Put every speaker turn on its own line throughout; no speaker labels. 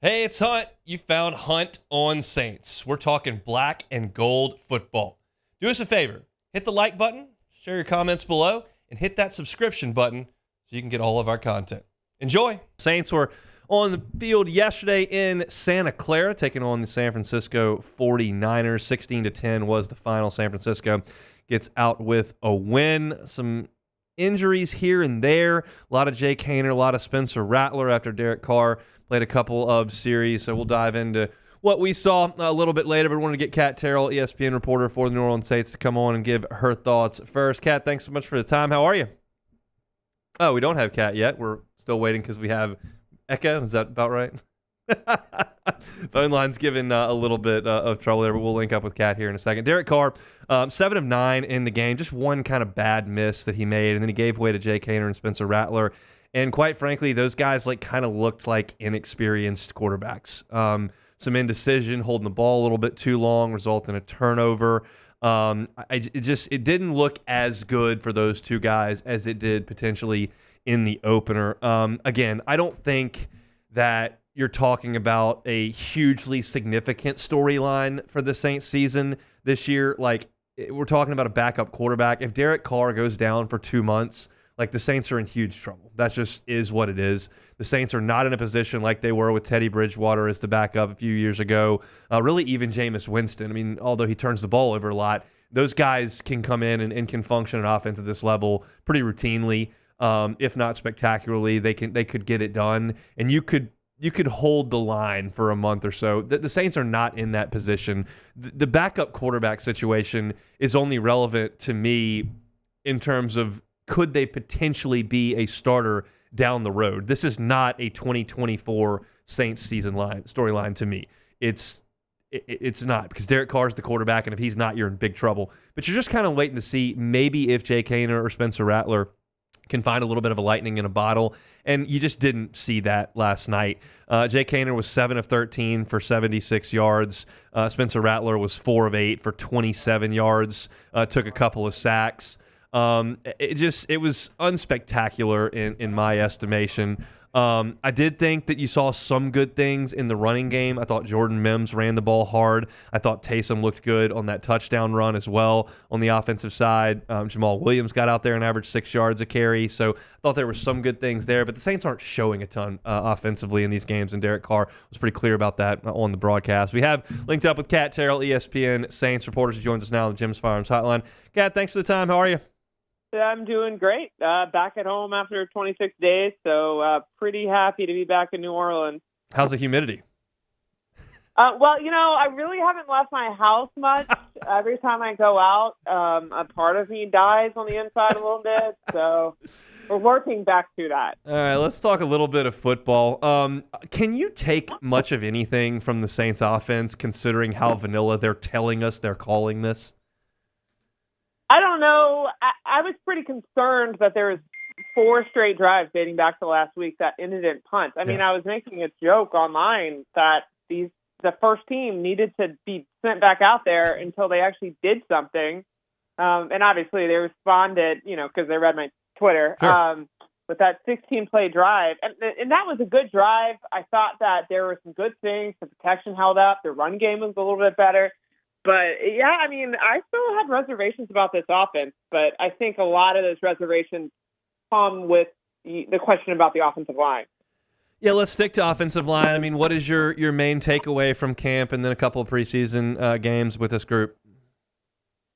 Hey, it's Hunt. You found Hunt on Saints. We're talking black and gold football. Do us a favor. Hit the like button, share your comments below, and hit that subscription button so you can get all of our content. Enjoy. Saints were on the field yesterday in Santa Clara, taking on the San Francisco 49ers. 16-10 was the final. San Francisco gets out with a win. Some injuries here and there. A lot of Jake Haener, a lot of Spencer Rattler after Derek Carr played a couple of series. So we'll dive into what we saw a little bit later. But I want to get Kat Terrell, ESPN reporter for the New Orleans Saints, to come on and give her thoughts first. Kat, thanks so much for the time. How are you? Oh, we don't have Kat yet. We're still waiting because we have Echo. Is that about right? Phone line's giving a little bit of trouble there, but we'll link up with Kat here in a second. Derek Carr, 7 of 9 in the game. Just one kind of bad miss that he made, and then he gave way to Jake Haener and Spencer Rattler. And quite frankly, those guys kind of looked like inexperienced quarterbacks. Some indecision, holding the ball a little bit too long, result in a turnover. It didn't look as good for those two guys as it did potentially in the opener. Again, I don't think that you're talking about a hugely significant storyline for the Saints season this year. We're talking about a backup quarterback. If Derek Carr goes down for 2 months, the Saints are in huge trouble. That just is what it is. The Saints are not in a position like they were with Teddy Bridgewater as the backup a few years ago. Really, even Jameis Winston. I mean, although he turns the ball over a lot, those guys can come in and can function at offense at this level pretty routinely, if not spectacularly. They could get it done, and you could hold the line for a month or so. The Saints are not in that position. The backup quarterback situation is only relevant to me in terms of could they potentially be a starter down the road. This is not a 2024 Saints season storyline to me. It's not, because Derek Carr is the quarterback, and if he's not, you're in big trouble. But you're just kind of waiting to see maybe if Jake Haener or Spencer Rattler can find a little bit of a lightning in a bottle, and you just didn't see that last night. Jake Haener was 7 of 13 for 76 yards. Spencer Rattler was 4 of 8 for 27 yards, took a couple of sacks. It was unspectacular in my estimation. I did think that you saw some good things in the running game. I thought Jordan Mims ran the ball hard. I thought Taysom looked good on that touchdown run as well on the offensive side. Jamal Williams got out there and averaged 6 yards a carry. So I thought there were some good things there, but the Saints aren't showing a ton offensively in these games, and Derek Carr was pretty clear about that on the broadcast. We have linked up with Kat Terrell, ESPN Saints reporter. She joins us now on the Jim's Firearms Hotline. Kat, thanks for the time. How are you?
I'm doing great. Back at home after 26 days, so pretty happy to be back in New Orleans.
How's the humidity?
Well, I really haven't left my house much. Every time I go out, a part of me dies on the inside a little bit, so we're working back to that.
All right, let's talk a little bit of football. Can you take much of anything from the Saints offense, considering how vanilla they're telling us they're calling this?
I don't know. I was pretty concerned that there was 4 straight drives dating back to last week that ended in punts. I mean, I was making a joke online that the first team needed to be sent back out there until they actually did something. And obviously they responded, because they read my Twitter,
sure.
With that 16-play drive. And that was a good drive. I thought that there were some good things. The protection held up. The run game was a little bit better. But, yeah, I mean, I still have reservations about this offense, but I think a lot of those reservations come with the question about the offensive line.
Yeah, let's stick to offensive line. I mean, what is your main takeaway from camp and then a couple of preseason games with this group?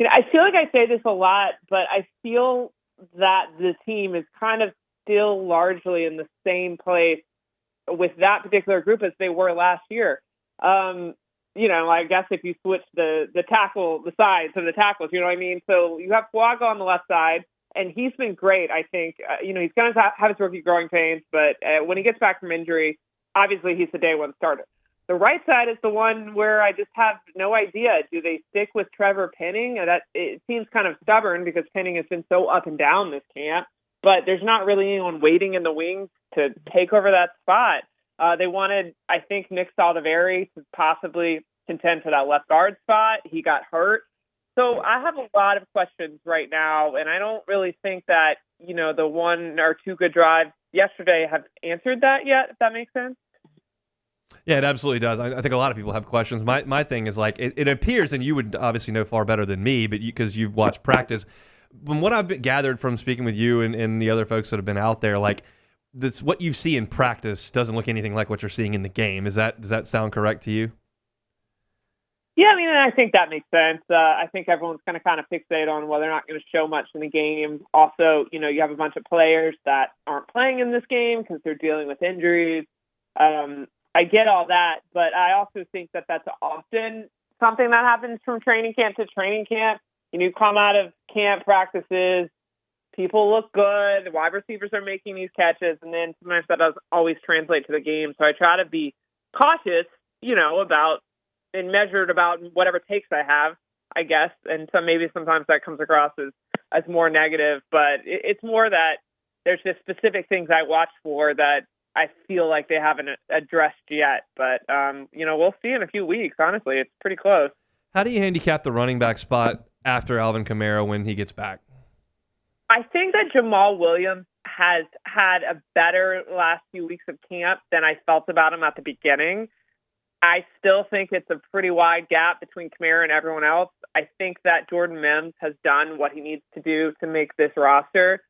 I feel like I say this a lot, but I feel that the team is kind of still largely in the same place with that particular group as they were last year. I guess if you switch the sides of the tackles, you know what I mean? So you have Fuaga on the left side, and he's been great, I think. He's going to have his rookie growing pains, but when he gets back from injury, obviously he's the day one starter. The right side is the one where I just have no idea. Do they stick with Trevor Penning? It seems kind of stubborn because Penning has been so up and down this camp, but there's not really anyone waiting in the wings to take over that spot. They wanted, I think, Nick Saldiveri to possibly contend for that left guard spot. He got hurt. So I have a lot of questions right now, and I don't really think that, the 1 or 2 good drives yesterday have answered that yet, if that makes sense.
Yeah, it absolutely does. I think a lot of people have questions. My thing is like it appears, and you would obviously know far better than me, but because you've watched practice. From what I've gathered from speaking with you and the other folks that have been out there, like this, what you see in practice doesn't look anything like what you're seeing in the game. Does that sound correct to you?
Yeah, I mean, I think that makes sense. I think everyone's going to kind of fixate on whether they're not going to show much in the game. Also, you have a bunch of players that aren't playing in this game because they're dealing with injuries. I get all that, but I also think that that's often something that happens from training camp to training camp. You come out of camp practices, people look good, the wide receivers are making these catches, and then sometimes that doesn't always translate to the game. So I try to be cautious, about and measured about whatever takes I have, I guess. And so maybe sometimes that comes across as more negative, but it's more that there's just specific things I watch for that I feel like they haven't addressed yet. But, we'll see in a few weeks. Honestly, it's pretty close.
How do you handicap the running back spot after Alvin Kamara when he gets back?
I think that Jamal Williams has had a better last few weeks of camp than I felt about him at the beginning. I still think it's a pretty wide gap between Kamara and everyone else. I think that Jordan Mims has done what he needs to do to make this roster.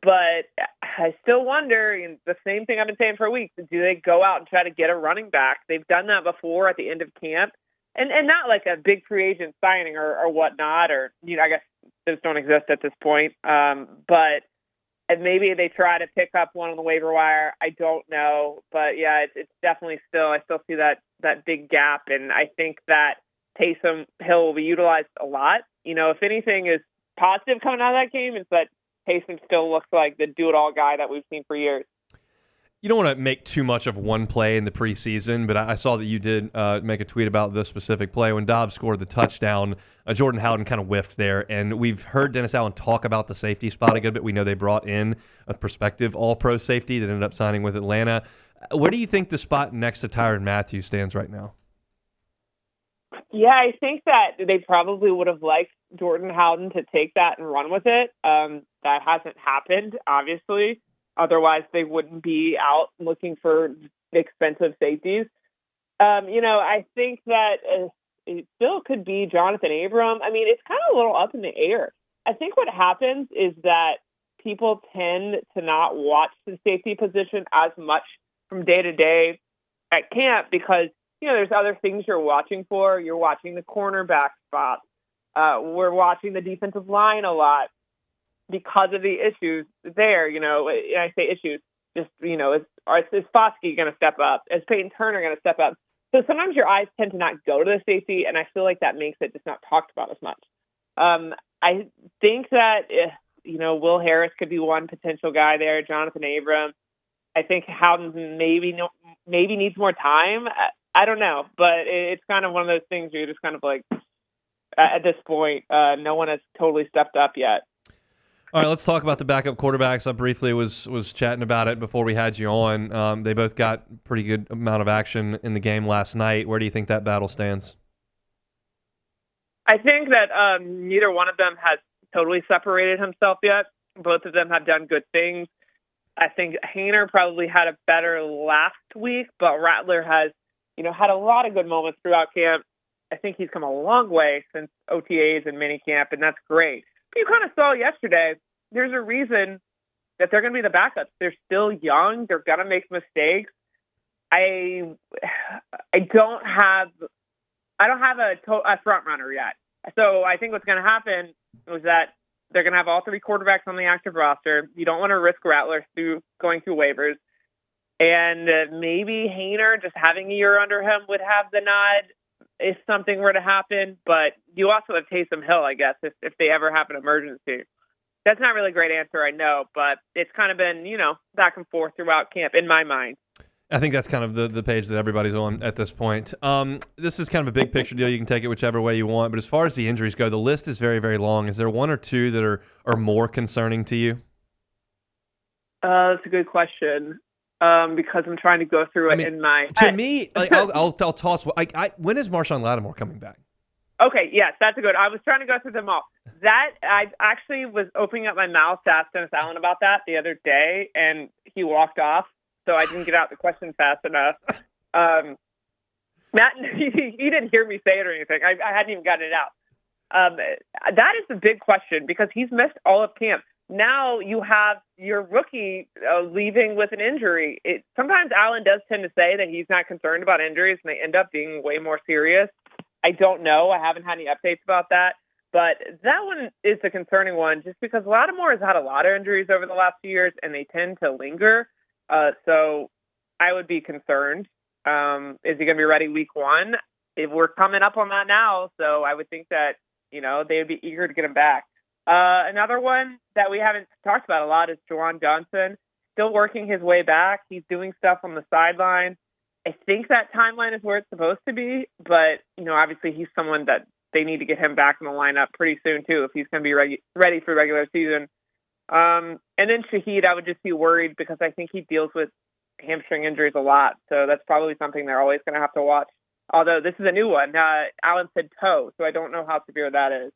But I still wonder, and the same thing I've been saying for weeks, do they go out and try to get a running back? They've done that before at the end of camp. And not like a big free agent signing or whatnot, or, I guess those don't exist at this point. But and maybe they try to pick up one on the waiver wire. I don't know. But, yeah, it's definitely I still see that big gap. And I think that Taysom Hill will be utilized a lot. If anything is positive coming out of that game, it's that Taysom still looks like the do-it-all guy that we've seen for years.
You don't want to make too much of one play in the preseason, but I saw that you did make a tweet about this specific play. When Dobbs scored the touchdown, Jordan Howden kind of whiffed there, and we've heard Dennis Allen talk about the safety spot a good bit. We know they brought in a prospective all-pro safety that ended up signing with Atlanta. Where do you think the spot next to Tyrann Mathieu stands right now?
Yeah, I think that they probably would have liked Jordan Howden to take that and run with it. That hasn't happened, obviously. Otherwise, they wouldn't be out looking for expensive safeties. I think that it still could be Jonathan Abram. I mean, it's kind of a little up in the air. I think what happens is that people tend to not watch the safety position as much from day to day at camp because, there's other things you're watching for. You're watching the cornerback spot. We're watching the defensive line a lot. Because of the issues there, I say issues, just, is Foskey going to step up? Is Peyton Turner going to step up? So sometimes your eyes tend to not go to the safety, and I feel like that makes it just not talked about as much. I think that, Will Harris could be one potential guy there, Jonathan Abram. I think Howden maybe needs more time. I don't know, but it's kind of one of those things where you're just kind of like, at this point, no one has totally stepped up yet.
All right, let's talk about the backup quarterbacks. I briefly was chatting about it before we had you on. They both got pretty good amount of action in the game last night. Where do you think that battle stands?
I think that neither one of them has totally separated himself yet. Both of them have done good things. I think Haener probably had a better last week, but Rattler has, had a lot of good moments throughout camp. I think he's come a long way since OTAs and minicamp, and that's great. You kind of saw yesterday, there's a reason that they're going to be the backups. They're still young. They're going to make mistakes. I don't have a front runner yet. So I think what's going to happen is that they're going to have all three quarterbacks on the active roster. You don't want to risk Rattler going through waivers. And maybe Haener, just having a year under him, would have the nod if something were to happen, but you also have Taysom Hill, I guess, if they ever have an emergency. That's not really a great answer, I know, but it's kind of been, back and forth throughout camp in my mind.
I think that's kind of the page that everybody's on at this point. This is kind of a big picture deal. You can take it whichever way you want, but as far as the injuries go, the list is very, very long. Is there one or two that are more concerning to you?
That's a good question. Because I'm trying to go through it in my
to me, I'll toss. When is Marshawn Lattimore coming back?
Okay, yes, that's a good. I was trying to go through them all. That I actually was opening up my mouth to ask Dennis Allen about that the other day, and he walked off, so I didn't get out the question fast enough. Matt, he didn't hear me say it or anything. I hadn't even gotten it out. That is the big question because he's missed all of camp. Now you have your rookie leaving with an injury. Sometimes Allen does tend to say that he's not concerned about injuries, and they end up being way more serious. I don't know. I haven't had any updates about that. But that one is the concerning one just because Lattimore has had a lot of injuries over the last few years, and they tend to linger. So I would be concerned. Is he going to be ready week 1? If we're coming up on that now, so I would think that, they would be eager to get him back. Another one that we haven't talked about a lot is Juwan Johnson, still working his way back. He's doing stuff on the sideline. I think that timeline is where it's supposed to be, but, obviously he's someone that they need to get him back in the lineup pretty soon, too, if he's going to be ready for regular season. And then Shaheed, I would just be worried because I think he deals with hamstring injuries a lot, so that's probably something they're always going to have to watch. Although this is a new one. Allen said toe, so I don't know how severe that is.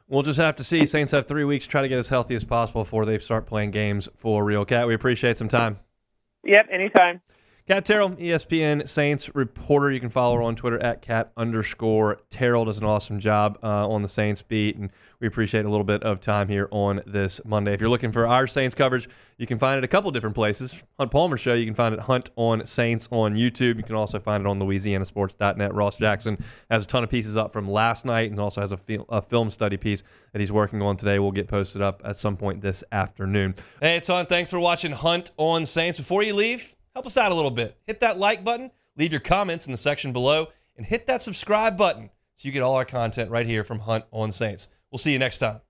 We'll just have to see. Saints have 3 weeks to try to get as healthy as possible before they start playing games for real. Cat, we appreciate some time.
Yep, anytime.
Cat Terrell, ESPN Saints reporter. You can follow her on Twitter at @Cat_Terrell. Does an awesome job on the Saints beat, and we appreciate a little bit of time here on this Monday. If you're looking for our Saints coverage, you can find it a couple different places. Hunt Palmer Show, you can find it Hunt on Saints on YouTube. You can also find it on LouisianaSports.net. Ross Jackson has a ton of pieces up from last night and also has a film study piece that he's working on today. Will get posted up at some point this afternoon. Hey, it's Hunt. Thanks for watching Hunt on Saints. Before you leave, help us out a little bit. Hit that like button, leave your comments in the section below, and hit that subscribe button so you get all our content right here from Hunt on Saints. We'll see you next time.